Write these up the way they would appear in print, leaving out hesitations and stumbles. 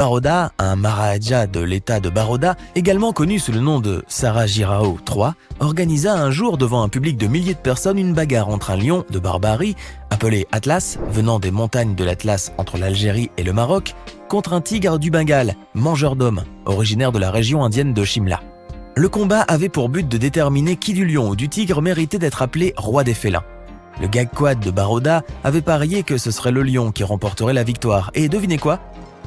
Baroda, un Maharaja de l'état de Baroda, également connu sous le nom de Sarajirao III, organisa un jour devant un public de milliers de personnes une bagarre entre un lion de Barbarie, appelé Atlas, venant des montagnes de l'Atlas entre l'Algérie et le Maroc, contre un tigre du Bengale, mangeur d'hommes, originaire de la région indienne de Shimla. Le combat avait pour but de déterminer qui du lion ou du tigre méritait d'être appelé roi des félins. Le Gaekwad de Baroda avait parié que ce serait le lion qui remporterait la victoire, et devinez quoi ?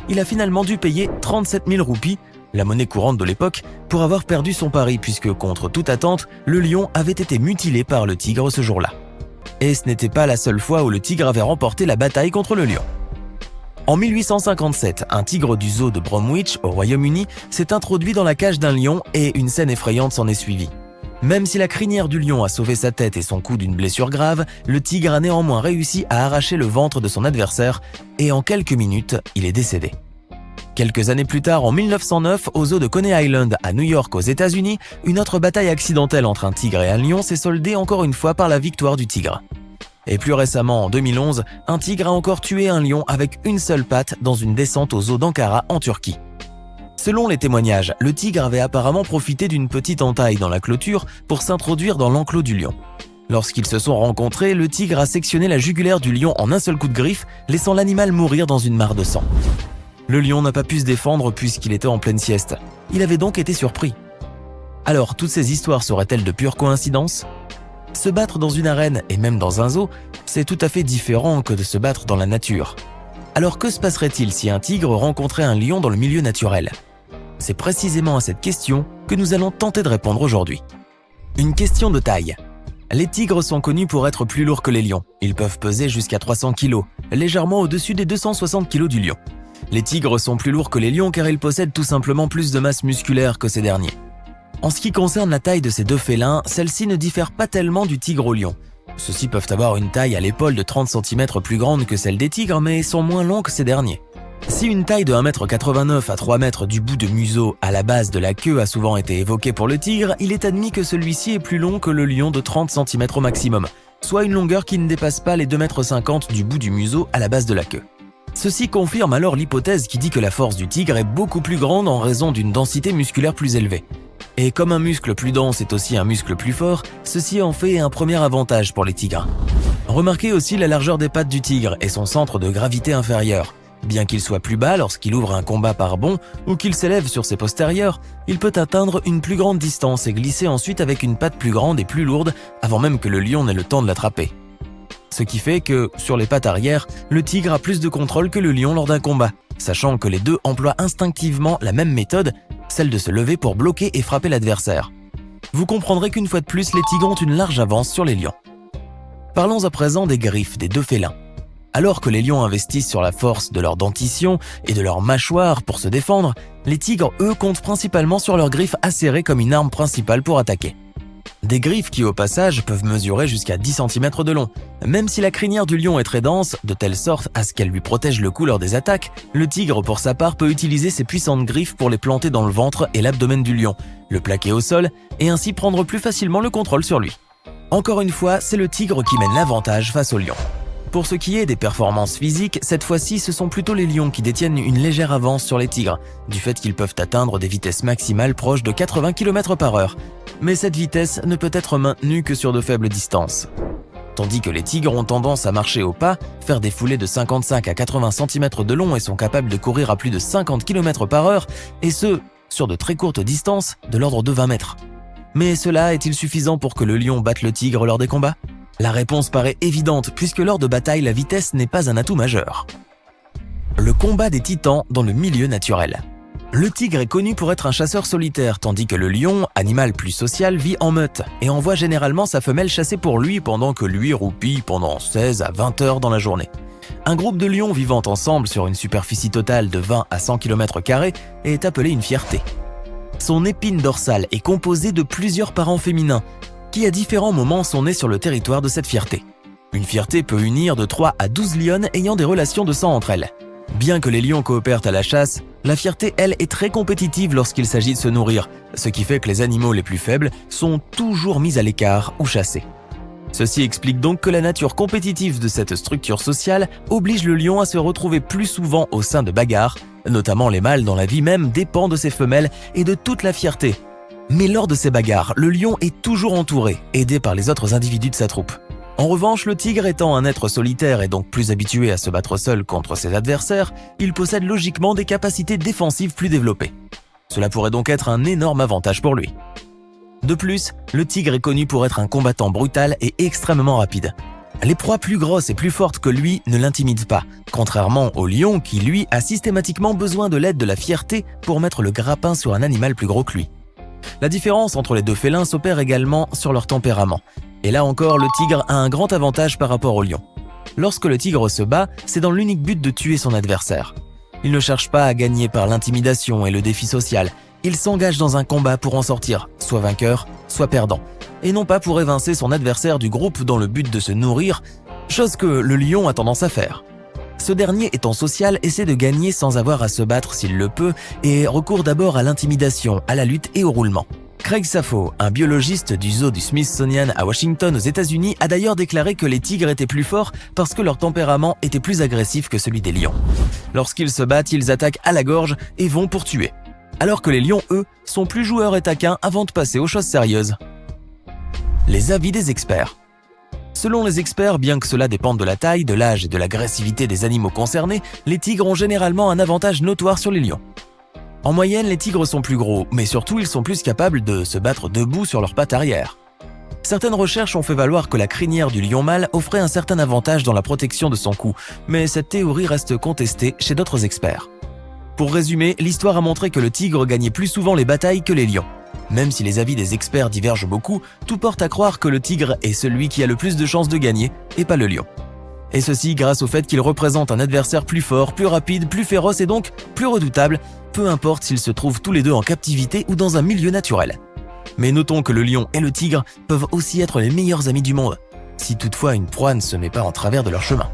Il a finalement dû payer 37 000 roupies, la monnaie courante de l'époque, pour avoir perdu son pari puisque, contre toute attente, le lion avait été mutilé par le tigre ce jour-là. Et ce n'était pas la seule fois où le tigre avait remporté la bataille contre le lion. En 1857, un tigre du zoo de Bromwich, au Royaume-Uni, s'est introduit dans la cage d'un lion et une scène effrayante s'en est suivie. Même si la crinière du lion a sauvé sa tête et son cou d'une blessure grave, le tigre a néanmoins réussi à arracher le ventre de son adversaire et en quelques minutes, il est décédé. Quelques années plus tard, en 1909, au zoo de Coney Island à New York aux États-Unis, une autre bataille accidentelle entre un tigre et un lion s'est soldée encore une fois par la victoire du tigre. Et plus récemment, en 2011, un tigre a encore tué un lion avec une seule patte dans une descente au zoo d'Ankara en Turquie. Selon les témoignages, le tigre avait apparemment profité d'une petite entaille dans la clôture pour s'introduire dans l'enclos du lion. Lorsqu'ils se sont rencontrés, le tigre a sectionné la jugulaire du lion en un seul coup de griffe, laissant l'animal mourir dans une mare de sang. Le lion n'a pas pu se défendre puisqu'il était en pleine sieste. Il avait donc été surpris. Alors, toutes ces histoires seraient-elles de pure coïncidence ? Se battre dans une arène et même dans un zoo, c'est tout à fait différent que de se battre dans la nature. Alors que se passerait-il si un tigre rencontrait un lion dans le milieu naturel ? C'est précisément à cette question que nous allons tenter de répondre aujourd'hui. Une question de taille. Les tigres sont connus pour être plus lourds que les lions. Ils peuvent peser jusqu'à 300 kg, légèrement au-dessus des 260 kg du lion. Les tigres sont plus lourds que les lions car ils possèdent tout simplement plus de masse musculaire que ces derniers. En ce qui concerne la taille de ces deux félins, celle-ci ne diffère pas tellement du tigre au lion. Ceux-ci peuvent avoir une taille à l'épaule de 30 cm plus grande que celle des tigres, mais sont moins longs que ces derniers. Si une taille de 1,89 m à 3 m du bout de museau à la base de la queue a souvent été évoquée pour le tigre, il est admis que celui-ci est plus long que le lion de 30 cm au maximum, soit une longueur qui ne dépasse pas les 2,50 m du bout du museau à la base de la queue. Ceci confirme alors l'hypothèse qui dit que la force du tigre est beaucoup plus grande en raison d'une densité musculaire plus élevée. Et comme un muscle plus dense est aussi un muscle plus fort, ceci en fait un premier avantage pour les tigres. Remarquez aussi la largeur des pattes du tigre et son centre de gravité inférieur. Bien qu'il soit plus bas lorsqu'il ouvre un combat par bond ou qu'il s'élève sur ses postérieurs, il peut atteindre une plus grande distance et glisser ensuite avec une patte plus grande et plus lourde avant même que le lion n'ait le temps de l'attraper. Ce qui fait que, sur les pattes arrière, le tigre a plus de contrôle que le lion lors d'un combat, sachant que les deux emploient instinctivement la même méthode, celle de se lever pour bloquer et frapper l'adversaire. Vous comprendrez qu'une fois de plus, les tigres ont une large avance sur les lions. Parlons à présent des griffes des deux félins. Alors que les lions investissent sur la force de leur dentition et de leur mâchoire pour se défendre, les tigres, eux, comptent principalement sur leurs griffes acérées comme une arme principale pour attaquer. Des griffes qui, au passage, peuvent mesurer jusqu'à 10 cm de long. Même si la crinière du lion est très dense, de telle sorte à ce qu'elle lui protège le cou lors des attaques, le tigre, pour sa part, peut utiliser ses puissantes griffes pour les planter dans le ventre et l'abdomen du lion, le plaquer au sol et ainsi prendre plus facilement le contrôle sur lui. Encore une fois, c'est le tigre qui mène l'avantage face au lion. Pour ce qui est des performances physiques, cette fois-ci, ce sont plutôt les lions qui détiennent une légère avance sur les tigres, du fait qu'ils peuvent atteindre des vitesses maximales proches de 80 km/h. Mais cette vitesse ne peut être maintenue que sur de faibles distances. Tandis que les tigres ont tendance à marcher au pas, faire des foulées de 55 à 80 cm de long et sont capables de courir à plus de 50 km/h, et ce, sur de très courtes distances, de l'ordre de 20 mètres. Mais cela est-il suffisant pour que le lion batte le tigre lors des combats ? La réponse paraît évidente puisque lors de bataille, la vitesse n'est pas un atout majeur. Le combat des titans dans le milieu naturel. Le tigre est connu pour être un chasseur solitaire, tandis que le lion, animal plus social, vit en meute et envoie généralement sa femelle chasser pour lui pendant que lui roupille pendant 16 à 20 heures dans la journée. Un groupe de lions vivant ensemble sur une superficie totale de 20 à 100 km² est appelé une fierté. Son épine dorsale est composée de plusieurs parents féminins, qui à différents moments sont nés sur le territoire de cette fierté. Une fierté peut unir de 3 à 12 lionnes ayant des relations de sang entre elles. Bien que les lions coopèrent à la chasse, la fierté, elle, est très compétitive lorsqu'il s'agit de se nourrir, ce qui fait que les animaux les plus faibles sont toujours mis à l'écart ou chassés. Ceci explique donc que la nature compétitive de cette structure sociale oblige le lion à se retrouver plus souvent au sein de bagarres Notamment les mâles dont la vie même dépend de ses femelles et de toute la fierté. Mais lors de ces bagarres, le lion est toujours entouré, aidé par les autres individus de sa troupe. En revanche, le tigre étant un être solitaire et donc plus habitué à se battre seul contre ses adversaires, il possède logiquement des capacités défensives plus développées. Cela pourrait donc être un énorme avantage pour lui. De plus, le tigre est connu pour être un combattant brutal et extrêmement rapide. Les proies plus grosses et plus fortes que lui ne l'intimident pas, contrairement au lion qui, lui, a systématiquement besoin de l'aide de la fierté pour mettre le grappin sur un animal plus gros que lui. La différence entre les deux félins s'opère également sur leur tempérament. Et là encore, le tigre a un grand avantage par rapport au lion. Lorsque le tigre se bat, c'est dans l'unique but de tuer son adversaire. Il ne cherche pas à gagner par l'intimidation et le défi social. Il s'engage dans un combat pour en sortir, soit vainqueur, soit perdant, et non pas pour évincer son adversaire du groupe dans le but de se nourrir, chose que le lion a tendance à faire. Ce dernier étant social essaie de gagner sans avoir à se battre s'il le peut et recourt d'abord à l'intimidation, à la lutte et au roulement. Craig Saffo, un biologiste du zoo du Smithsonian à Washington aux États-Unis, a d'ailleurs déclaré que les tigres étaient plus forts parce que leur tempérament était plus agressif que celui des lions. Lorsqu'ils se battent, ils attaquent à la gorge et vont pour tuer. Alors que les lions, eux, sont plus joueurs et taquins avant de passer aux choses sérieuses. Les avis des experts. Selon les experts, bien que cela dépende de la taille, de l'âge et de l'agressivité des animaux concernés, les tigres ont généralement un avantage notoire sur les lions. En moyenne, les tigres sont plus gros, mais surtout ils sont plus capables de se battre debout sur leurs pattes arrière. Certaines recherches ont fait valoir que la crinière du lion mâle offrait un certain avantage dans la protection de son cou, mais cette théorie reste contestée chez d'autres experts. Pour résumer, l'histoire a montré que le tigre gagnait plus souvent les batailles que les lions. Même si les avis des experts divergent beaucoup, tout porte à croire que le tigre est celui qui a le plus de chances de gagner, et pas le lion. Et ceci grâce au fait qu'il représente un adversaire plus fort, plus rapide, plus féroce et donc plus redoutable, peu importe s'ils se trouvent tous les deux en captivité ou dans un milieu naturel. Mais notons que le lion et le tigre peuvent aussi être les meilleurs amis du monde, si toutefois une proie ne se met pas en travers de leur chemin.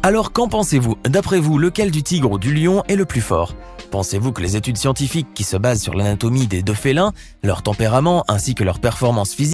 Alors qu'en pensez-vous? D'après vous, lequel du tigre ou du lion est le plus fort? Pensez-vous que les études scientifiques qui se basent sur l'anatomie des deux félins, leur tempérament ainsi que leur performance physique